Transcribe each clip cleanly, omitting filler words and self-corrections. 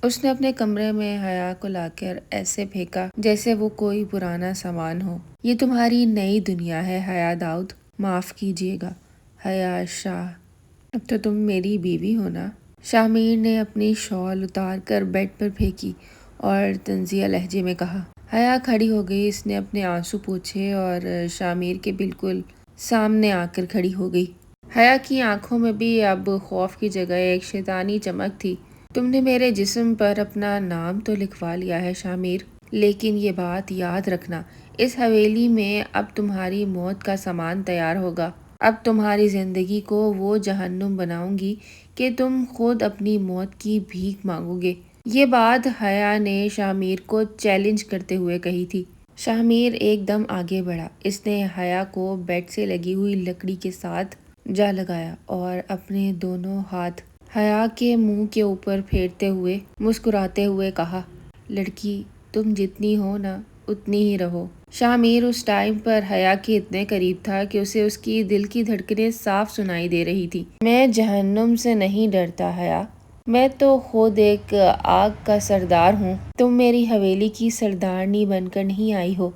اس نے اپنے کمرے میں حیا کو لا کر ایسے پھینکا جیسے وہ کوئی پرانا سامان ہو۔ یہ تمہاری نئی دنیا ہے حیا داؤد، معاف کیجیے گا حیا شاہ، اب تو تم میری بیوی ہو نا؟ شاہ نے اپنی شال اتار کر بیڈ پر پھینکی اور طنزیہ لہجے میں کہا۔ حیا کھڑی ہو گئی، اس نے اپنے آنسو پوچھے اور شاہ کے بالکل سامنے آ کر کھڑی ہو گئی۔ حیا کی آنکھوں میں بھی اب خوف کی جگہ ایک شیطانی چمک تھی۔ تم نے میرے جسم پر اپنا نام تو لکھوا لیا ہے شاہ، لیکن یہ بات یاد رکھنا، اس حویلی میں اب تمہاری موت کا سامان تیار ہوگا۔ اب تمہاری زندگی کو وہ جہنم بناؤں گی کہ تم خود اپنی موت کی بھیک مانگو گے۔ یہ بات حیا نے شاہ کو چیلنج کرتے ہوئے کہی تھی۔ شاہ ایک دم آگے بڑھا، اس نے حیا کو بیڈ سے لگی ہوئی لکڑی کے ساتھ جا لگایا اور اپنے دونوں ہاتھ حیا کے منہ کے اوپر پھیرتے ہوئے مسکراتے ہوئے کہا، لڑکی تم جتنی ہو نا اتنی ہی رہو۔ شاہ اس ٹائم پر حیا کے اتنے قریب تھا کہ اسے اس کی دل کی دھڑکنیں صاف سنائی دے رہی تھی۔ میں جہنم سے نہیں ڈرتا حیا، میں تو خود ایک آگ کا سردار ہوں۔ تم میری حویلی کی سردارنی بن کر نہیں آئی ہو،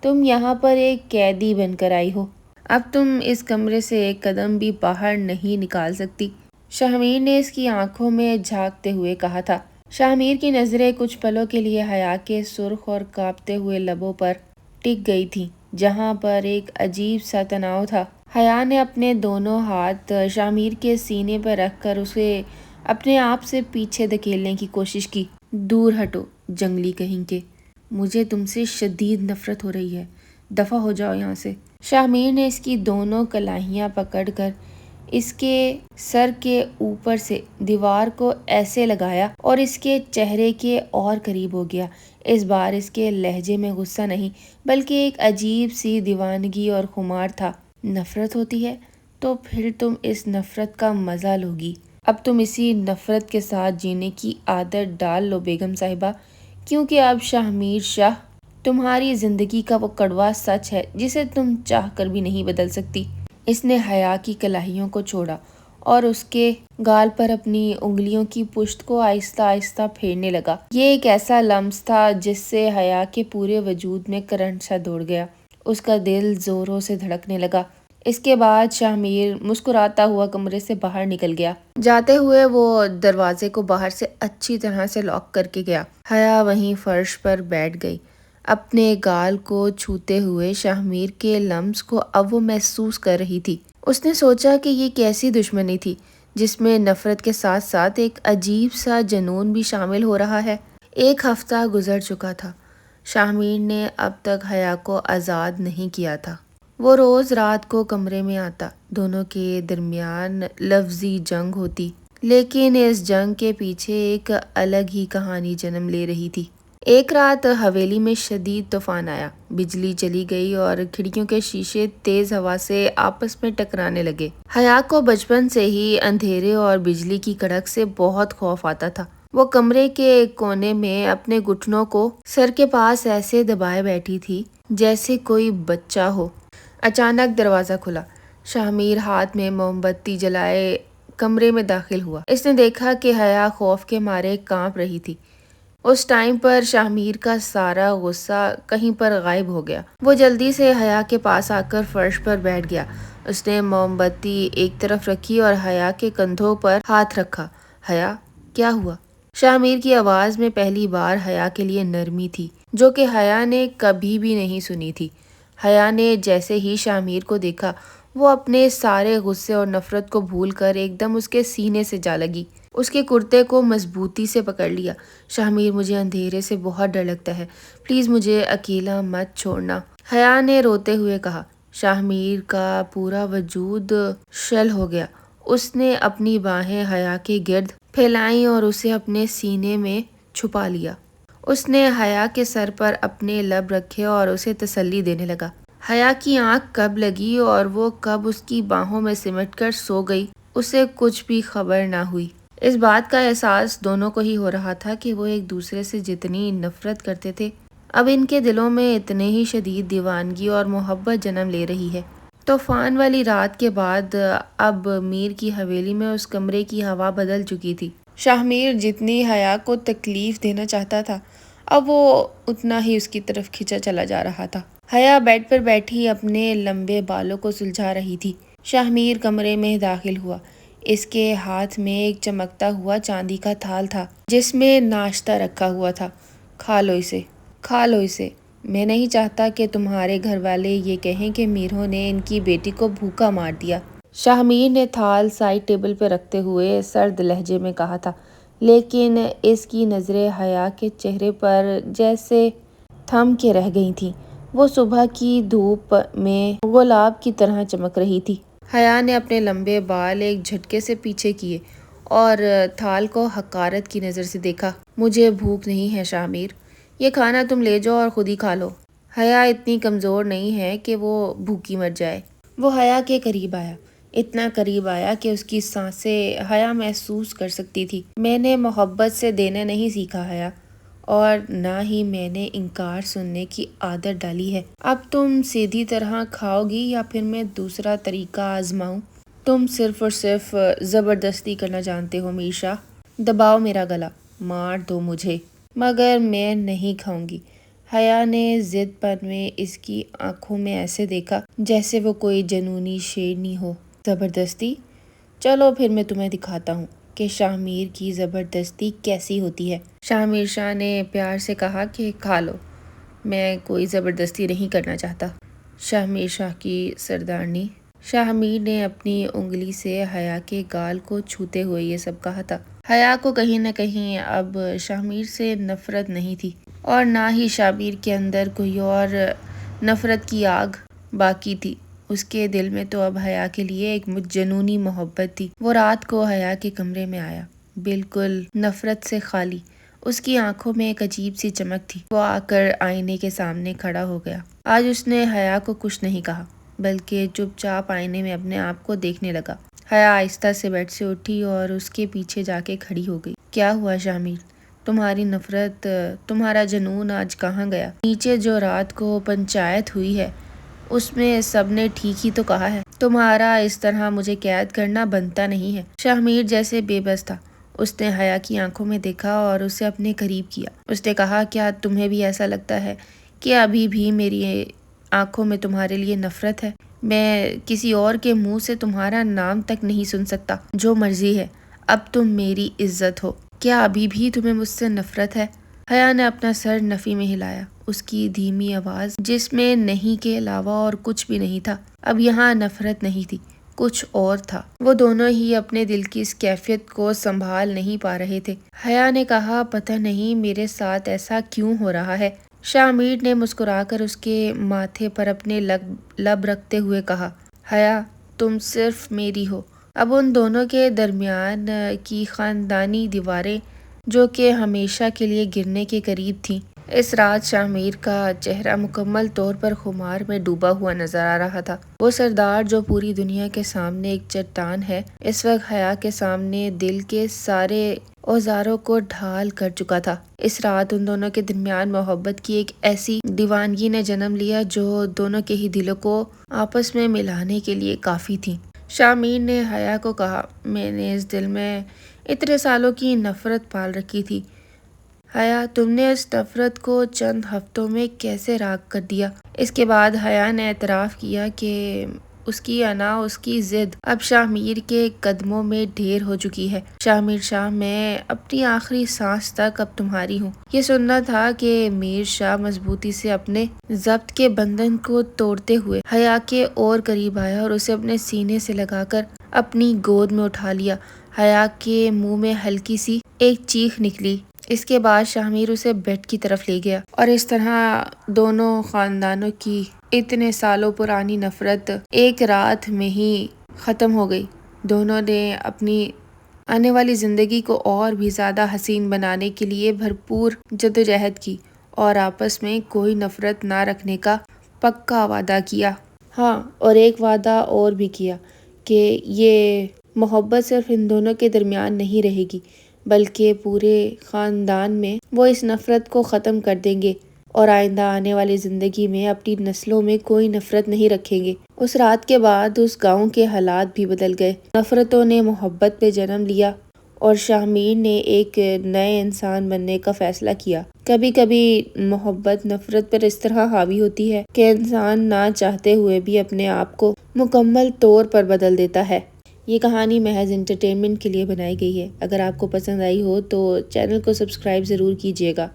تم یہاں پر ایک قیدی بن کر آئی ہو۔ اب تم اس کمرے سے ایک قدم بھی باہر نہیں نکال سکتی۔ شاہ نے اس کی آنکھوں میں جھانکتے ہوئے کہا تھا۔ شاہ کی نظریں کچھ پلوں کے لیے حیا کے سرخ اور کانپتے ہوئے لبوں پر ٹک گئی تھیں، جہاں پر ایک عجیب سا تناؤ تھا۔ حیا نے اپنے دونوں ہاتھ شاہ کے سینے پر رکھ کر اسے اپنے آپ سے پیچھے دھکیلنے کی کوشش کی۔ دور ہٹو جنگلی کہیں کے، مجھے تم سے شدید نفرت ہو رہی ہے، دفع ہو جاؤ یہاں سے۔ شاہ نے اس کی دونوں کلاہیاں پکڑ کر اس کے سر کے اوپر سے دیوار کو ایسے لگایا اور اس کے چہرے کے اور قریب ہو گیا۔ اس بار اس کے لہجے میں غصہ نہیں بلکہ ایک عجیب سی دیوانگی اور خمار تھا۔ نفرت ہوتی ہے تو پھر تم اس نفرت کا مزہ لوگی۔ اب تم اسی نفرت کے ساتھ جینے کی عادت ڈال لو بیگم صاحبہ، کیونکہ اب شاہ تمہاری زندگی کا وہ کڑوا سچ ہے جسے تم چاہ کر بھی نہیں بدل سکتی۔ اس نے حیا کی کلاہیوں کو چھوڑا اور اس کے گال پر اپنی انگلیوں کی پشت کو آہستہ آہستہ پھیرنے لگا۔ یہ ایک ایسا لمس تھا جس سے حیا کے پورے وجود میں کرنٹ سا دوڑ گیا، اس کا دل زوروں سے دھڑکنے لگا۔ اس کے بعد شاہ مسکراتا ہوا کمرے سے باہر نکل گیا۔ جاتے ہوئے وہ دروازے کو باہر سے اچھی طرح سے لاک کر کے گیا۔ حیا وہیں فرش پر بیٹھ گئی، اپنے گال کو چھوتے ہوئے شاہ کے لمس کو اب وہ محسوس کر رہی تھی۔ اس نے سوچا کہ یہ کیسی دشمنی تھی جس میں نفرت کے ساتھ ساتھ ایک عجیب سا جنون بھی شامل ہو رہا ہے۔ ایک ہفتہ گزر چکا تھا، شاہ نے اب تک حیا کو آزاد نہیں کیا تھا۔ وہ روز رات کو کمرے میں آتا، دونوں کے درمیان لفظی جنگ ہوتی، لیکن اس جنگ کے پیچھے ایک الگ ہی کہانی جنم لے رہی تھی۔ ایک رات حویلی میں شدید طوفان آیا، بجلی چلی گئی اور کھڑکیوں کے شیشے تیز ہوا سے آپس میں ٹکرانے لگے۔ حیا کو بچپن سے ہی اندھیرے اور بجلی کی کڑک سے بہت خوف آتا تھا۔ وہ کمرے کے کونے میں اپنے گھٹنوں کو سر کے پاس ایسے دبائے بیٹھی تھی جیسے کوئی بچہ ہو۔ اچانک دروازہ کھلا، شاہ ہاتھ میں موم بتی جلائے کمرے میں داخل ہوا۔ اس نے دیکھا کہ حیا خوف کے مارے کانپ رہی تھی۔ اس ٹائم پر شاہ کا سارا غصہ کہیں پر غائب ہو گیا۔ وہ جلدی سے حیا کے پاس آ کر فرش پر بیٹھ گیا۔ اس نے موم بتی ایک طرف رکھی اور حیا کے کندھوں پر ہاتھ رکھا۔ حیا کیا ہوا؟ شاہ کی آواز میں پہلی بار حیا کے لیے نرمی تھی جو کہ حیا نے کبھی بھی نہیں سنی تھی۔ حیا نے جیسے ہی شاہ کو دیکھا، وہ اپنے سارے غصے اور نفرت کو بھول کر ایک دم اس کے سینے سے جا لگی، اس کے کرتے کو مضبوطی سے پکڑ لیا۔ شاہ مجھے اندھیرے سے بہت ڈر لگتا ہے، پلیز مجھے اکیلا مت چھوڑنا، حیا نے روتے ہوئے کہا۔ شاہ کا پورا وجود شل ہو گیا۔ اس نے اپنی باہیں حیا کے گرد پھیلائیں اور اسے اپنے سینے میں چھپا لیا۔ اس نے حیا کے سر پر اپنے لب رکھے اور اسے تسلی دینے لگا۔ حیا کی آنکھ کب لگی اور وہ کب اس کی باہوں میں سمٹ کر سو گئی، اسے کچھ بھی خبر نہ ہوئی۔ اس بات کا احساس دونوں کو ہی ہو رہا تھا کہ وہ ایک دوسرے سے جتنی نفرت کرتے تھے، اب ان کے دلوں میں اتنے ہی شدید دیوانگی اور محبت جنم لے رہی ہے۔ طوفان والی رات کے بعد اب کی حویلی میں اس کمرے کی ہوا بدل چکی تھی۔ شاہ جتنی حیا کو تکلیف دینا چاہتا تھا اب وہ اتنا ہی اس کی طرف کھینچا چلا جا رہا تھا۔ حیا بیڈ پر بیٹھی اپنے لمبے بالوں کو سلجھا رہی تھی۔ شاہ کمرے میں داخل ہوا۔ اس کے ہاتھ میں ایک چمکتا ہوا چاندی کا تھال تھا جس میں ناشتہ رکھا ہوا تھا۔ کھا لو اسے، کھا لو اسے۔ میں نہیں چاہتا کہ تمہارے گھر والے یہ کہیں کہ میروں نے ان کی بیٹی کو بھوکا مار دیا۔ شاہ نے تھال سائڈ ٹیبل پہ رکھتے ہوئے سرد لہجے میں کہا تھا، لیکن اس کی نظریں حیا کے چہرے پر جیسے تھم کے رہ گئی تھیں۔ وہ صبح کی دھوپ میں گلاب کی طرح چمک رہی تھی۔ حیا نے اپنے لمبے بال ایک جھٹکے سے پیچھے کیے اور تھال کو حقارت کی نظر سے دیکھا۔ مجھے بھوک نہیں ہے شاہ، یہ کھانا تم لے جاؤ اور خود ہی کھا لو۔ حیا اتنی کمزور نہیں ہے کہ وہ بھوکی مر جائے۔ وہ حیا کے قریب آیا، اتنا قریب آیا کہ اس کی سانسیں حیا محسوس کر سکتی تھی۔ میں نے محبت سے دینا نہیں سیکھا حیا، اور نہ ہی میں نے انکار سننے کی عادت ڈالی ہے۔ اب تم سیدھی طرح کھاؤ گی یا پھر میں دوسرا طریقہ آزماؤں؟ تم صرف اور صرف زبردستی کرنا جانتے ہو میر شاہ۔ دباؤ میرا گلا، مار دو مجھے، مگر میں نہیں کھاؤں گی۔ حیا نے ضد پن میں اس کی آنکھوں میں ایسے دیکھا جیسے وہ کوئی جنونی شیرنی ہو۔ زبردستی؟ چلو پھر میں تمہیں دکھاتا ہوں کہ شاہ کی زبردستی کیسی ہوتی ہے۔ شاہ نے پیار سے کہا کہ کھا لو، میں کوئی زبردستی نہیں کرنا چاہتا۔ شاہ کی سردارنی۔ شاہ نے اپنی انگلی سے حیا کے گال کو چھوتے ہوئے یہ سب کہا تھا۔ حیا کو کہیں نہ کہیں اب شاہ سے نفرت نہیں تھی، اور نہ ہی شاہ کے اندر کوئی اور نفرت کی آگ باقی تھی۔ اس کے دل میں تو اب حیا کے لیے ایک جنونی محبت تھی۔ وہ رات کو حیا کے کمرے میں آیا، بالکل نفرت سے خالی۔ اس کی آنکھوں میں ایک عجیب سی چمک تھی۔ وہ آ کر آئینے کے سامنے کھڑا ہو گیا۔ آج اس نے حیا کو کچھ نہیں کہا، بلکہ چپ چاپ آئینے میں اپنے آپ کو دیکھنے لگا۔ حیا آہستہ سے بیڈ سے اٹھی اور اس کے پیچھے جا کے کھڑی ہو گئی۔ کیا ہوا شاہ؟ تمہاری نفرت، تمہارا جنون آج کہاں گیا؟ نیچے جو رات کو پنچایت ہوئی ہے اس میں سب نے ٹھیک ہی تو کہا ہے۔ تمہارا اس طرح مجھے قید کرنا بنتا نہیں ہے۔ شاہ جیسے بے بس تھا۔ اس نے حیا کی آنکھوں میں دیکھا اور اسے اپنے قریب کیا۔ اس نے کہا، کیا تمہیں بھی ایسا لگتا ہے کہ ابھی بھی میری آنکھوں میں تمہارے لیے نفرت ہے؟ میں کسی اور کے منہ سے تمہارا نام تک نہیں سن سکتا۔ جو مرضی ہے، اب تم میری عزت ہو۔ کیا ابھی بھی تمہیں مجھ سے نفرت ہے؟ حیا نے اپنا سر نفی میں ہلایا۔ اس کی دھیمی آواز جس میں نہیں کے علاوہ اور کچھ بھی نہیں تھا۔ اب یہاں نفرت نہیں تھی، کچھ اور تھا۔ وہ دونوں ہی اپنے دل کی اس کیفیت کو سنبھال نہیں پا رہے تھے۔ حیا نے کہا، پتہ نہیں میرے ساتھ ایسا کیوں ہو رہا ہے۔ شاہ نے مسکرا کر اس کے ماتھے پر اپنے لب رکھتے ہوئے کہا، حیا تم صرف میری ہو۔ اب ان دونوں کے درمیان کی خاندانی دیواریں جو کہ ہمیشہ کے لیے گرنے کے قریب تھیں۔ اس رات شاہ کا چہرہ مکمل طور پر خمار میں ڈوبا ہوا نظر آ رہا تھا۔ وہ سردار جو پوری دنیا کے سامنے ایک چٹان ہے، اس وقت حیا کے سامنے دل کے سارے اوزاروں کو ڈھال کر چکا تھا۔ اس رات ان دونوں کے درمیان محبت کی ایک ایسی دیوانگی نے جنم لیا جو دونوں کے ہی دلوں کو آپس میں ملانے کے لیے کافی تھی۔ شاہ نے حیا کو کہا، میں نے اس دل میں اتنے سالوں کی نفرت پال رکھی تھی۔ حیا تم نے اس نفرت کو چند ہفتوں میں کیسے راکھ کر دیا؟ اس کے بعد حیا نے اعتراف کیا کہ اس کی انا، اس کی ضد اب شاہ کے قدموں میں ڈھیر ہو چکی ہے۔ شاہ میں اپنی آخری سانس تک اب تمہاری ہوں۔ یہ سننا تھا کہ میر شاہ مضبوطی سے اپنے ضبط کے بندھن کو توڑتے ہوئے حیا کے اور قریب آیا اور اسے اپنے سینے سے لگا کر اپنی گود میں اٹھا لیا۔ حیا کے منہ میں ہلکی سی ایک چیخ نکلی۔ اس کے بعد شاہ اسے بیڈ کی طرف لے گیا، اور اس طرح دونوں خاندانوں کی اتنے سالوں پرانی نفرت ایک رات میں ہی ختم ہو گئی۔ دونوں نے اپنی آنے والی زندگی کو اور بھی زیادہ حسین بنانے کے لیے بھرپور جدوجہد کی اور آپس میں کوئی نفرت نہ رکھنے کا پکا وعدہ کیا۔ ہاں، اور ایک وعدہ اور بھی کیا کہ یہ محبت صرف ان دونوں کے درمیان نہیں رہے گی، بلکہ پورے خاندان میں وہ اس نفرت کو ختم کر دیں گے اور آئندہ آنے والی زندگی میں اپنی نسلوں میں کوئی نفرت نہیں رکھیں گے۔ اس رات کے بعد اس گاؤں کے حالات بھی بدل گئے۔ نفرتوں نے محبت پہ جنم لیا اور شاہمیر نے ایک نئے انسان بننے کا فیصلہ کیا۔ کبھی کبھی محبت نفرت پر اس طرح حاوی ہوتی ہے کہ انسان نہ چاہتے ہوئے بھی اپنے آپ کو مکمل طور پر بدل دیتا ہے۔ یہ کہانی محض انٹرٹینمنٹ کے لیے بنائی گئی ہے۔ اگر آپ کو پسند آئی ہو تو چینل کو سبسکرائب ضرور کیجیے گا۔